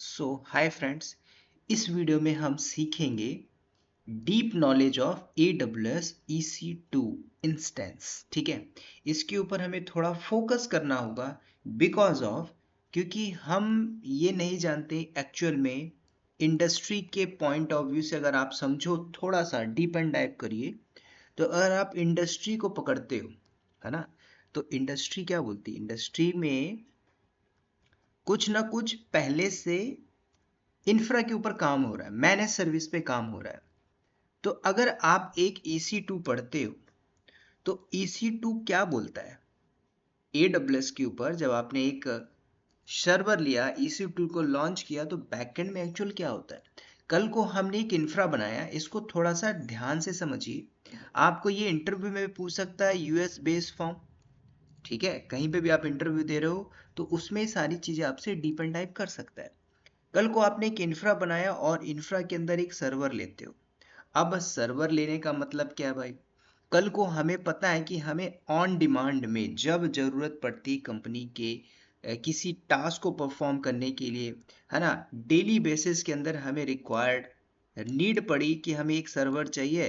Hi friends, इस video में हम सीखेंगे deep knowledge of AWS EC2 instance. ठीक है, इसके ऊपर हमें थोड़ा फोकस करना होगा बिकॉज ऑफ क्योंकि हम ये नहीं जानते एक्चुअल में इंडस्ट्री के पॉइंट ऑफ व्यू से। अगर आप समझो, थोड़ा सा डीप एंड डाइव करिए, तो अगर आप इंडस्ट्री को पकड़ते हो, है ना, तो इंडस्ट्री क्या बोलती है? इंडस्ट्री में कुछ ना कुछ पहले से इंफ्रा के ऊपर काम हो रहा है, मैनेज सर्विस पे काम हो रहा है। तो अगर आप एक EC2 पढ़ते हो तो EC2 क्या बोलता है? AWS के ऊपर जब आपने एक सर्वर लिया, EC2 को लॉन्च किया, तो बैकएंड में एक्चुअल क्या होता है? कल को हमने एक इंफ्रा बनाया, इसको थोड़ा सा ध्यान से समझिए। आपको ये इंटरव्यू में भी पूछ सकता है, यूएस बेस्ड फॉर्म। ठीक है, कहीं पे भी आप इंटरव्यू दे रहे हो तो उसमें सारी चीजें आपसे डीप एंड डाइव कर सकता है। कल को आपने एक इंफ्रा बनाया और इंफ्रा के अंदर एक सर्वर लेते हो। अब सर्वर लेने का मतलब क्या है भाई? कल को हमें पता है कि हमें ऑन डिमांड में जब जरूरत पड़ती कंपनी के किसी टास्क को परफॉर्म करने के लिए, है ना, डेली बेसिस के अंदर हमें रिक्वायर्ड नीड पड़ी कि हमें एक सर्वर चाहिए,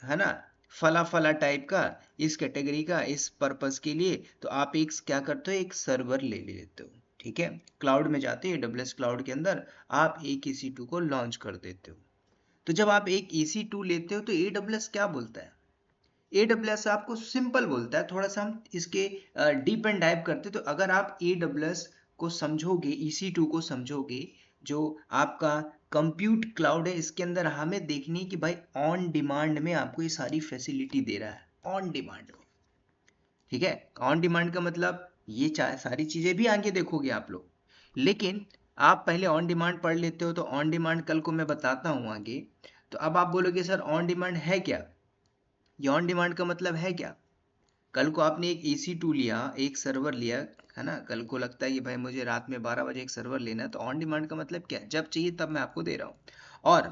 है ना, फला फला टाइप का, इस कैटेगरी का, इस पर्पस के लिए। तो आप एक क्या करते हो, एक सर्वर ले लेते हो। ठीक है, क्लाउड में जाते हो, AWS क्लाउड के अंदर आप एक EC2 को लॉन्च कर देते हो। तो जब आप एक EC2 लेते हो तो AWS क्या बोलता है? AWS आपको सिंपल बोलता है। थोड़ा सा हम इसके डीप एंड डाइव करते, तो अगर आप AWS को समझोगे, EC2 को समझोगे, जो आपका कंप्यूट क्लाउड है, इसके अंदर हमें देखनी है कि भाई ऑन डिमांड में आपको ये सारी फैसिलिटी दे रहा है, ऑन डिमांड में। ठीक है, ऑन डिमांड का मतलब ये सारी चीजें भी आगे देखोगे आप लोग, लेकिन आप पहले ऑन डिमांड पढ़ लेते हो। तो ऑन डिमांड कल को मैं बताता हूँ आगे। तो अब आप बोलोगे सर ऑन डिमांड है क्या? ये ऑन डिमांड का मतलब है क्या? कल को आपने एक EC2 लिया, एक सर्वर लिया, है ना, कल को लगता है कि भाई मुझे रात में 12 बजे एक सर्वर लेना है, तो ऑन डिमांड का मतलब क्या है? जब चाहिए तब मैं आपको दे रहा हूँ। और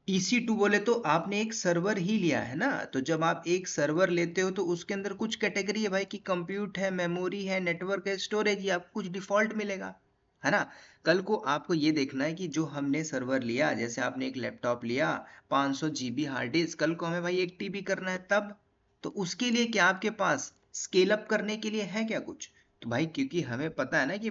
EC2 बोले तो आपने एक सर्वर ही लिया है ना। तो जब आप एक सर्वर लेते हो तो उसके अंदर कुछ कैटेगरी है भाई, कि कंप्यूट है, मेमोरी है, नेटवर्क है, स्टोरेज, या आपको कुछ डिफॉल्ट मिलेगा, है ना। कल को आपको ये देखना है कि जो हमने सर्वर लिया, जैसे आपने एक लैपटॉप लिया, 500 GB हार्ड डिस्क, कल को हमें भाई 1 TB करना है, तब तो उसके लिए क्या आपके पास स्केल अप करने के लिए है क्या कुछ? तो भाई क्योंकि हमें पता है ना कि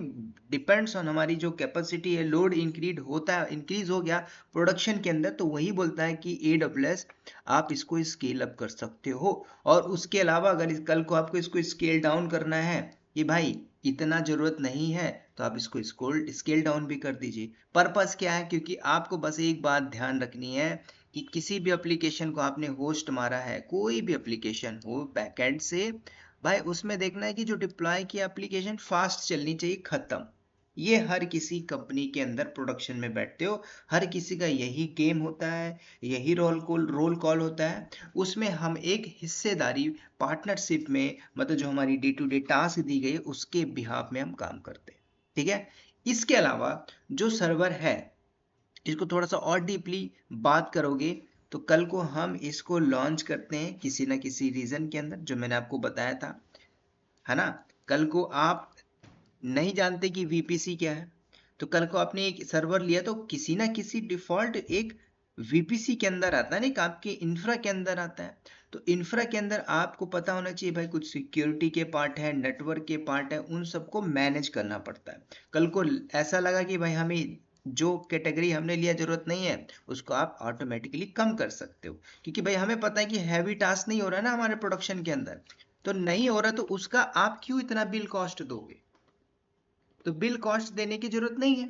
डिपेंड्स ऑन हमारी जो कैपेसिटी है, लोड इंक्रीज होता है, इंक्रीज हो गया प्रोडक्शन के अंदर, तो वही बोलता है कि AWS आप इसको स्केल अप कर सकते हो। और उसके अलावा अगर कल को आपको इसको स्केल डाउन करना है कि भाई इतना जरूरत नहीं है, तो आप इसको स्केल डाउन भी कर दीजिए। पर्पस क्या है? क्योंकि आपको बस एक बात ध्यान रखनी है कि किसी भी एप्लीकेशन को आपने होस्ट मारा है, कोई भी एप्लीकेशन हो बैकएंड से, भाई उसमें देखना है कि जो डिप्लॉय की एप्लीकेशन फास्ट चलनी चाहिए, खत्म। ये हर किसी कंपनी के अंदर प्रोडक्शन में बैठते हो, हर किसी का यही गेम होता है, यही रोल कॉल होता है। उसमें हम एक हिस्सेदारी पार्टनरशिप में, मतलब जो हमारी डे टू डे टास्क दी गई उसके बिहाफ में हम काम करते हैं। ठीक है, इसके अलावा जो सर्वर है, इसको थोड़ा सा और डीपली बात करोगे, तो कल को हम इसको लॉन्च करते हैं किसी ना किसी रीजन के अंदर, जो मैंने आपको बताया था, है ना। कल को आप नहीं जानते कि VPC क्या है, तो कल को आपने एक सर्वर लिया तो किसी ना किसी डिफॉल्ट एक VPC के अंदर आता है ना, एक आपके इंफ्रा के अंदर आता है। तो इंफ्रा के अंदर आपको पता होना चाहिए भाई, कुछ सिक्योरिटी के पार्ट है, नेटवर्क के पार्ट है, उन सबको मैनेज करना पड़ता है। कल को ऐसा लगा कि भाई हमें जो कैटेगरी हमने लिया जरूरत नहीं है, उसको आप ऑटोमेटिकली कम कर सकते हो, क्योंकि भाई हमें पता है कि हैवी टास्क नहीं हो रहा है ना हमारे प्रोडक्शन के अंदर। तो नहीं हो रहा तो उसका आप क्यों इतना बिल कॉस्ट दोगे? तो बिल कॉस्ट देने की जरूरत नहीं है।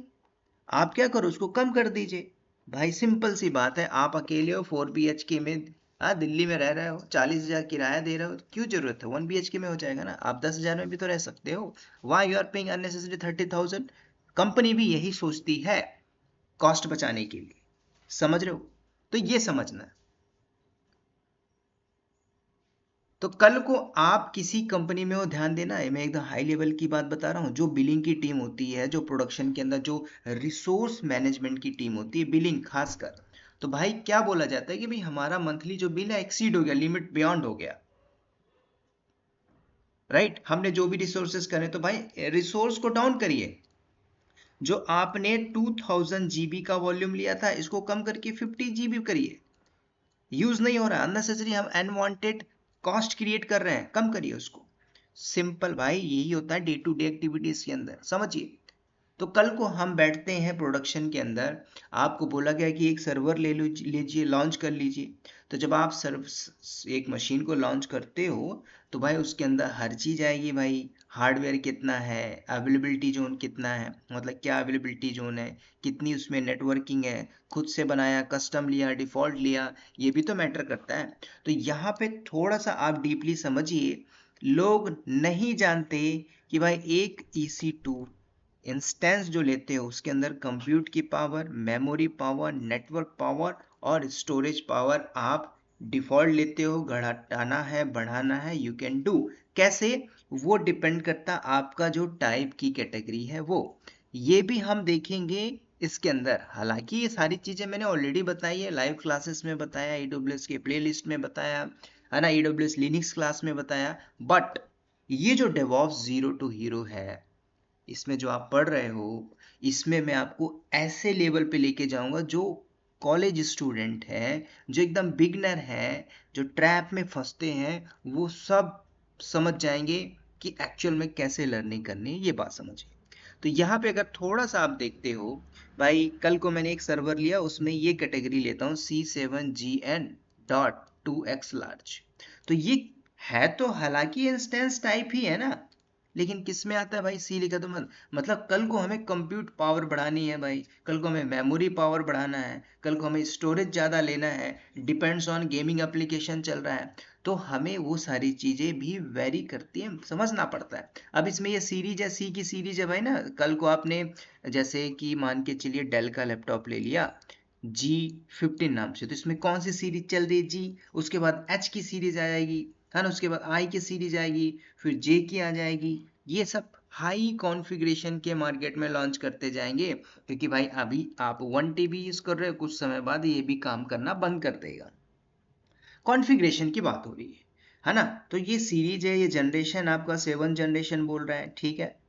आप क्या करो, उसको कम कर दीजिए। भाई सिंपल सी बात है, आप अकेले हो 4 BHK में, हाँ दिल्ली में रह रहे हो, 40,000 किराया दे रहे हो, तो क्यों जरूरत है? 1 BHK में हो जाएगा ना, आप 10,000 में भी तो रह सकते हो। Why you are paying unnecessary 30,000? Company भी यही सोचती है, कॉस्ट बचाने के लिए। समझ रहे हो? तो ये समझना है। तो कल को आप किसी कंपनी में हो, ध्यान देना है, मैं एकदम हाई लेवल की बात बता रहा हूँ। जो बिलिंग की टीम होती है, जो प्रोडक्शन के अंदर जो रिसोर्स मैनेजमेंट की टीम होती है, बिलिंग खासकर, तो भाई क्या बोला जाता है कि भाई हमारा मंथली जो बिल है एक्सीड हो गया, लिमिट बियॉन्ड हो गया, राइट। हमने जो भी रिसोर्सेज करे, तो भाई रिसोर्स को डाउन करिए। जो आपने 2000 GB का वॉल्यूम लिया था, इसको कम करके 50 GB करिए। यूज नहीं हो रहा, अननेसेसरी हम अनवांटेड कॉस्ट क्रिएट कर रहे हैं, कम करिए उसको। सिंपल भाई, यही होता है डे टू डे एक्टिविटीज के अंदर, समझिए। तो कल को हम बैठते हैं प्रोडक्शन के अंदर, आपको बोला गया कि एक सर्वर ले लीजिए, लॉन्च कर लीजिए। तो जब आप एक मशीन को लॉन्च करते हो तो भाई उसके अंदर हर चीज़ आएगी भाई। हार्डवेयर कितना है, अवेलेबिलिटी जोन कितना है, मतलब क्या अवेलेबिलिटी जोन है, कितनी उसमें नेटवर्किंग है, खुद से बनाया, कस्टम लिया, डिफॉल्ट लिया, ये भी तो मैटर करता है। तो यहाँ पे थोड़ा सा आप डीपली समझिए। लोग नहीं जानते कि भाई एक EC2 इंस्टेंस जो लेते हो उसके अंदर कंप्यूट की power, memory power, network power और स्टोरेज पावर आप डिफॉल्ट लेते हो। घटाना है, बढ़ाना है, यू कैन डू। कैसे, वो डिपेंड करता आपका जो टाइप की कैटेगरी है वो। ये भी हम देखेंगे इसके अंदर। हालांकि ये सारी चीजें मैंने ऑलरेडी बताई है, लाइव क्लासेस में बताया, AWS के प्लेलिस्ट में बताया है ना, AWS लिनक्स क्लास में बताया। बट ये जो डेवऑप्स जीरो टू हीरो है, इसमें जो आप पढ़ रहे हो, इसमें मैं आपको ऐसे लेवल पे लेके जाऊंगा जो कॉलेज स्टूडेंट है, जो एकदम बिगनर है, जो ट्रैप में फंसते हैं, वो सब समझ जाएंगे कि एक्चुअल में कैसे लर्निंग करनी है। ये बात समझिए। तो यहाँ पे अगर थोड़ा सा आप देखते हो, भाई कल को मैंने एक सर्वर लिया, उसमें ये कैटेगरी लेता हूँ C7GN.2X लार्ज। तो ये है तो हालांकि इंस्टेंस टाइप ही है ना, लेकिन किस में आता है भाई, सी लिखा तो मतलब कल को हमें कंप्यूट पावर बढ़ानी है भाई, कल को हमें मेमोरी पावर बढ़ाना है, कल को हमें स्टोरेज ज़्यादा लेना है, डिपेंड्स ऑन गेमिंग एप्लीकेशन चल रहा है, तो हमें वो सारी चीज़ें भी वेरी करती हैं, समझना पड़ता है। अब इसमें ये सीरीज है, सी की सीरीज है भाई ना। कल को आपने जैसे कि मान के चलिए डेल का लैपटॉप ले लिया G15 नाम से, तो इसमें कौन सी सीरीज चल रही है, जी। उसके बाद H की सीरीज आ जाएगी, है ना, उसके बाद I की सीरीज आएगी, फिर J की आ जाएगी। ये सब हाई कॉन्फ़िगरेशन के मार्केट में लॉन्च करते जाएंगे, क्योंकि भाई अभी आप 1 TB यूज कर रहे हो, कुछ समय बाद ये भी काम करना बंद कर देगा। कॉन्फ़िगरेशन की बात हो रही है ना। तो ये सीरीज है, ये जनरेशन आपका 7 जनरेशन बोल रहा है, ठीक है,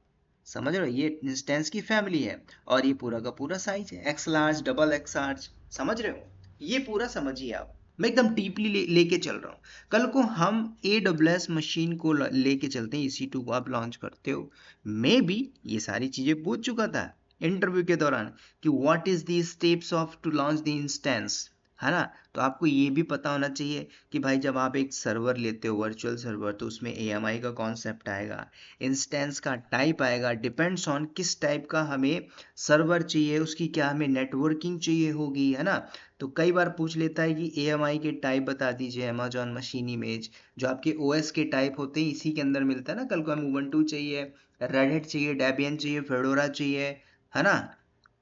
समझ रहे हो, ये इंस्टेंस की फैमिली है। और ये पूरा का पूरा साइज है x large, double x large, समझ रहे हो, ये पूरा समझिए आप। मैं एकदम डीपली लेके चल रहा हूँ। कल को हम AWS मशीन को लेके चलते हैं, EC2 को आप लॉन्च करते हो, मे बी ये सारी चीजें पूछ चुका था इंटरव्यू के दौरान कि what is the steps of to launch the instance, है ना। तो आपको ये भी पता होना चाहिए कि भाई जब आप एक सर्वर लेते हो, वर्चुअल सर्वर, तो उसमें AMI का कॉन्सेप्ट आएगा, इंस्टेंस का टाइप आएगा, डिपेंड्स ऑन किस टाइप का हमें सर्वर चाहिए, उसकी क्या हमें नेटवर्किंग चाहिए होगी, है ना। तो कई बार पूछ लेता है कि AMI के टाइप बता दीजिए, अमेजॉन मशीन इमेज, जो आपके OS के टाइप होते हैं इसी के अंदर मिलता है ना। कल को हमें उबंटू चाहिए, रेड हैट चाहिए, डेबियन चाहिए, फेडोरा चाहिए, है ना,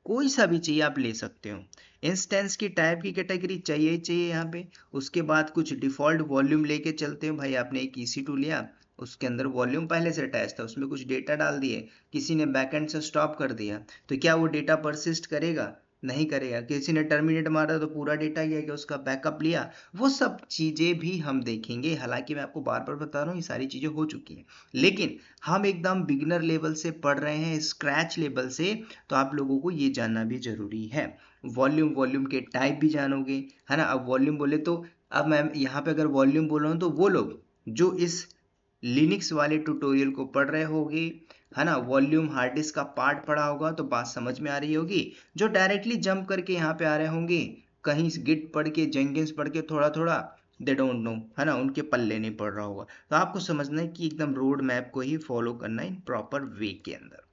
कोई सा भी चाहिए आप ले सकते हो। इंस्टेंस की टाइप की कैटेगरी चाहिए ही चाहिए यहाँ पे। उसके बाद कुछ डिफॉल्ट वॉल्यूम लेके चलते हो भाई। आपने एक EC2 लिया, उसके अंदर वॉल्यूम पहले से अटैच था, उसमें कुछ डेटा डाल दिए, किसी ने बैकएंड से स्टॉप कर दिया, तो क्या वो डेटा परसिस्ट करेगा? नहीं करेगा। किसी ने टर्मिनेट मारा तो पूरा डेटा गया, कि उसका बैकअप लिया, वो सब चीजें भी हम देखेंगे। हालांकि मैं आपको बार बार बता रहा हूँ ये सारी चीजें हो चुकी हैं, लेकिन हम एकदम बिगिनर लेवल से पढ़ रहे हैं, स्क्रैच लेवल से, तो आप लोगों को ये जानना भी जरूरी है। वॉल्यूम के टाइप भी जानोगे, है ना। अब वॉल्यूम बोले तो, अब मैं यहाँ पे अगर वॉल्यूम बोल रहा हूँ तो वो लोग जो इस लिनक्स वाले ट्यूटोरियल को पढ़ रहे होगे, है ना, वॉल्यूम हार्ड डिस्क का पार्ट पढ़ा होगा तो बात समझ में आ रही होगी। जो डायरेक्टली जंप करके यहाँ पे आ रहे होंगे, कहीं गिट पढ़ के, जेंकिंस पढ़ के थोड़ा थोड़ा, दे डोंट नो, है ना, उनके पल्ले नहीं पड़ रहा होगा। तो आपको समझना है कि एकदम रोड मैप को ही फॉलो करना है इन प्रॉपर वे के अंदर,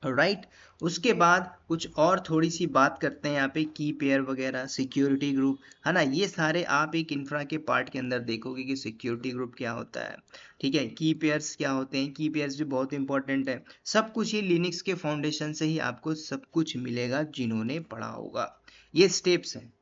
राइट। उसके बाद कुछ और थोड़ी सी बात करते हैं यहाँ पे, की पेयर वगैरह, सिक्योरिटी ग्रुप, है ना। ये सारे आप एक इंफ्रा के पार्ट के अंदर देखोगे कि सिक्योरिटी ग्रुप क्या होता है, ठीक है, की पेयर्स क्या होते हैं। की पेयर्स भी बहुत इंपॉर्टेंट है। सब कुछ ये लिनक्स के फाउंडेशन से ही आपको सब कुछ मिलेगा जिन्होंने पढ़ा होगा। ये स्टेप्स हैं,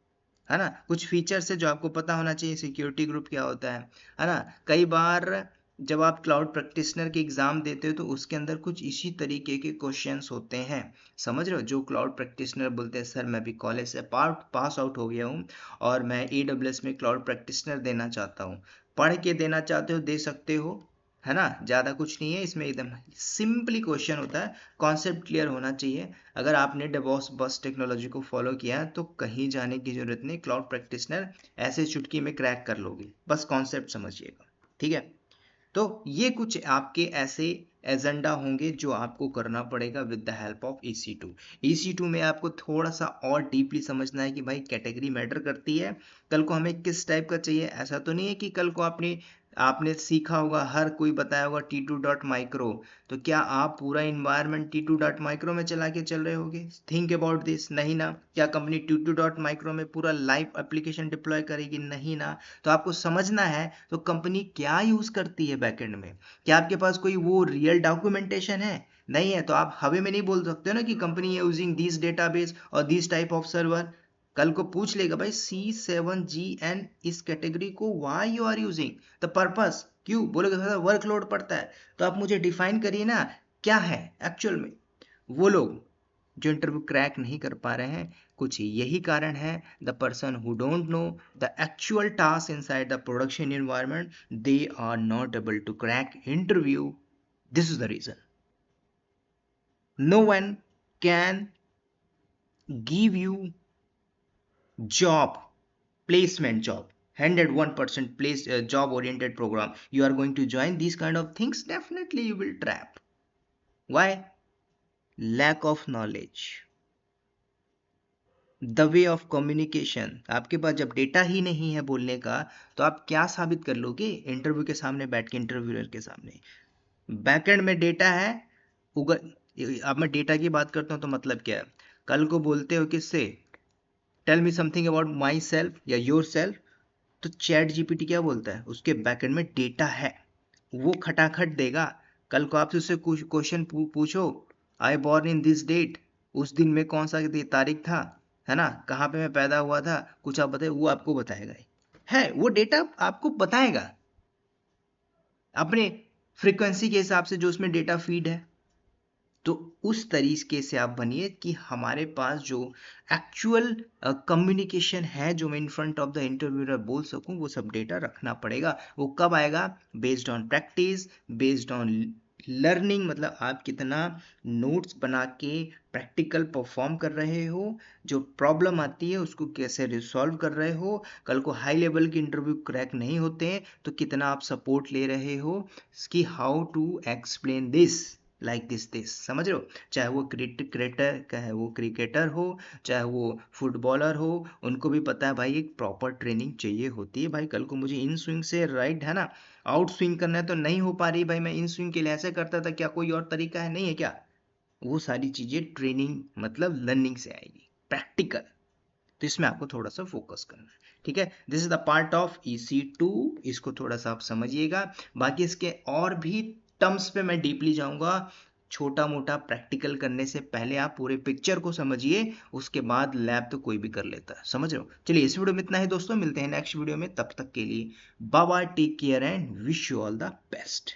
है ना। कुछ फीचर्स है जो आपको पता होना चाहिए, सिक्योरिटी ग्रुप क्या होता है ना। कई बार जब आप क्लाउड प्रैक्टिशनर के एग्जाम देते हो तो उसके अंदर कुछ इसी तरीके के क्वेश्चंस होते हैं, समझ रहे हो। जो क्लाउड प्रैक्टिशनर बोलते हैं सर मैं भी कॉलेज से पास आउट हो गया हूँ और मैं AWS में क्लाउड प्रैक्टिशनर देना चाहता हूँ, पढ़ के देना चाहते हो दे सकते हो, है ना, ज़्यादा कुछ नहीं है इसमें, एकदम सिंपली क्वेश्चन होता है, कॉन्सेप्ट क्लियर होना चाहिए। अगर आपने डेवॉप्स बस टेक्नोलॉजी को फॉलो किया तो कहीं जाने की जरूरत नहीं, क्लाउड प्रैक्टिशनर ऐसे चुटकी में क्रैक कर लोगे, बस कॉन्सेप्ट समझिएगा, ठीक है। तो ये कुछ आपके ऐसे एजेंडा होंगे जो आपको करना पड़ेगा with the help of EC2। EC2 में आपको थोड़ा सा और डीपली समझना है कि भाई कैटेगरी मैटर करती है, कल को हमें किस टाइप का चाहिए। ऐसा तो नहीं है कि कल को आपने सीखा होगा, हर कोई बताया होगा T2.micro, तो क्या आप पूरा इन्वायरमेंट T2.micro में चला के चल रहे होगे? थिंक अबाउट दिस, नहीं ना। क्या कंपनी T2.micro में पूरा लाइव एप्लीकेशन डिप्लॉय करेगी? नहीं ना। तो आपको समझना है तो कंपनी क्या यूज करती है बैकएंड में, क्या आपके पास कोई वो रियल डॉक्यूमेंटेशन है? नहीं है तो आप हवे में नहीं बोल सकते ना कि कंपनी यूजिंग दिस डेटाबेस और दिस टाइप ऑफ सर्वर। कल को पूछ लेगा भाई C7GN इस कैटेगरी को why you are using, the purpose, क्यों बोलोगे? थोड़ा वर्कलोड पड़ता है। तो आप मुझे डिफाइन करिए ना क्या है एक्चुअल में। वो लोग जो इंटरव्यू क्रैक नहीं कर पा रहे हैं, कुछ यही कारण है, the person who don't know the actual task inside the production environment, they are not able to crack interview. This is the reason. No one can give you job, placement job, 101% place job oriented program. You are going to join these kind of things, definitely you will trap. Why? Lack of knowledge, the way of communication। आपके पास जब data ही नहीं है बोलने का तो आप क्या साबित कर लोगे इंटरव्यू के सामने बैठ के, इंटरव्यूअर के सामने? बैकएंड में डेटा है, अब मैं डेटा की बात करता हूं तो मतलब क्या है, कल को बोलते हो किससे, tell me something about myself या योर सेल्फ, तो चैट जीपीटी क्या बोलता है, उसके बैकएंड में डेटा है, वो खटाखट देगा। कल को आपसे उससे कुछ क्वेश्चन पूछो, I born in this date, उस दिन में कौन सा तारीख था, है ना, कहाँ पे मैं पैदा हुआ था, कुछ आप बताए, वो आपको बताएगा ही है, वो डेटा आपको बताएगा अपने फ्रीक्वेंसी के हिसाब से जो उसमें डेटा फीड है। तो उस तरीके से आप बनिए कि हमारे पास जो एक्चुअल कम्युनिकेशन है, जो मैं in front of the interviewer बोल सकूं, वो सब डेटा रखना पड़ेगा। वो कब आएगा? Based on practice, based on learning, मतलब आप कितना नोट्स बना के प्रैक्टिकल परफॉर्म कर रहे हो, जो प्रॉब्लम आती है उसको कैसे रिसॉल्व कर रहे हो। कल को हाई लेवल के इंटरव्यू क्रैक नहीं होते हैं तो कितना आप सपोर्ट ले रहे हो कि how to explain this like this, समझ रहे हो? चाहे वो क्रिकेटर का है, वो क्रिकेटर हो, चाहे वो फुटबॉलर हो, उनको भी पता है भाई एक प्रॉपर ट्रेनिंग चाहिए होती है। भाई कल को मुझे इन स्विंग से राइट, है ना, आउट स्विंग करना है तो नहीं हो पा रही, भाई मैं इन स्विंग के लिए ऐसे करता था, क्या कोई और तरीका है? नहीं है क्या? वो सारी चीजें ट्रेनिंग मतलब लर्निंग से आएगी, प्रैक्टिकल। तो इसमें आपको थोड़ा सा फोकस करना है, ठीक है। This is the part of EC2, इसको थोड़ा सा आप समझिएगा। बाकी इसके और भी टर्म्स पे मैं डीपली जाऊंगा, छोटा मोटा प्रैक्टिकल करने से पहले आप पूरे पिक्चर को समझिए, उसके बाद लैब तो कोई भी कर लेता है, समझ रहे हो? चलिए इस वीडियो में इतना ही दोस्तों, मिलते हैं नेक्स्ट वीडियो में, तब तक के लिए bye bye, take care and wish you all the best.